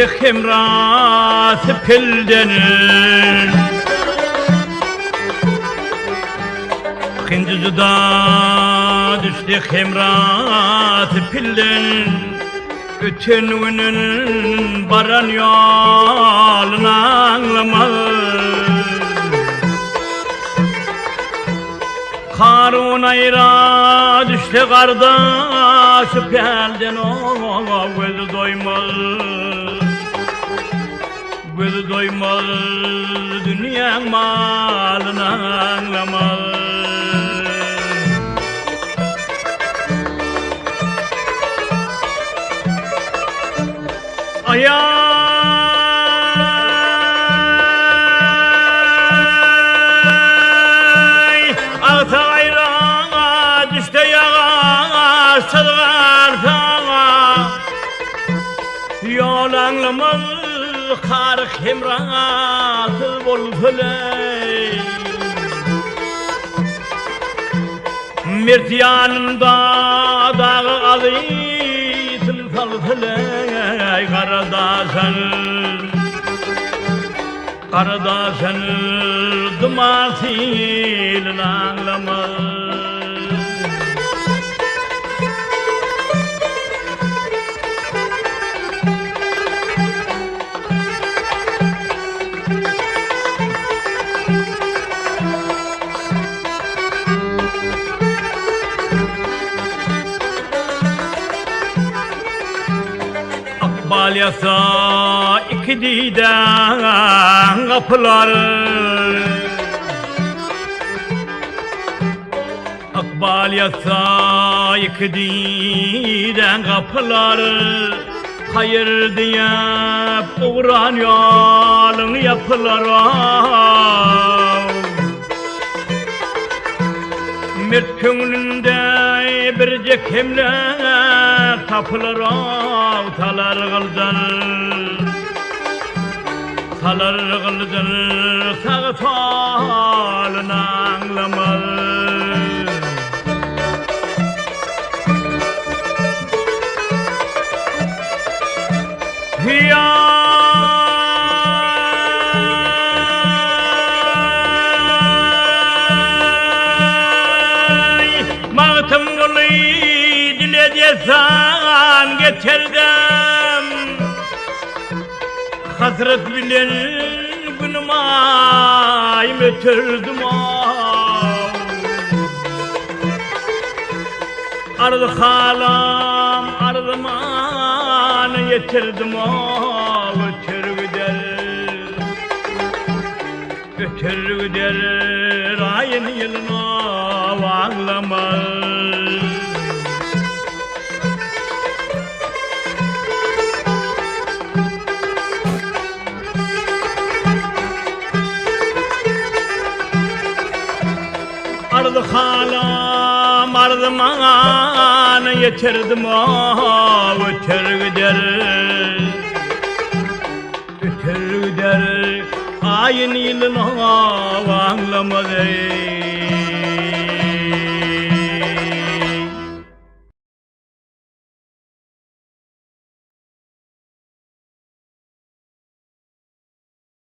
düştü himrat pildenin Kincucuda düştü himrat pildenin Bütün günün baran yolunu anlamalı Karun ayra düştü kardeş pelden o gözü doymaz Gözü doymaz dünya malını anlamaz Ayay Ağta ayra düştü yağar sızgar sağa Yol anlamaz karık himratı bolfuley Mirt yanımda dağı azizim salfuley Karadaşın dumatilin ağlamaz Akbal yasa iki diden kapıları Akbal yasa iki diden kapıları Hayır diye uğran yolun yapıları Mert köngülünde bir cekimler tapılar talar kıldır sağı solunu anlamaz Mağtım gülü dile desan geçirdim Hasret bilen günüm ayım ötürdüm Ardı halam ardımanı yetirdim Ötür gider ayın yılına ağlamaz Ardı halam ardımanı yetirdim ötür gider ayın yılına ağlamaz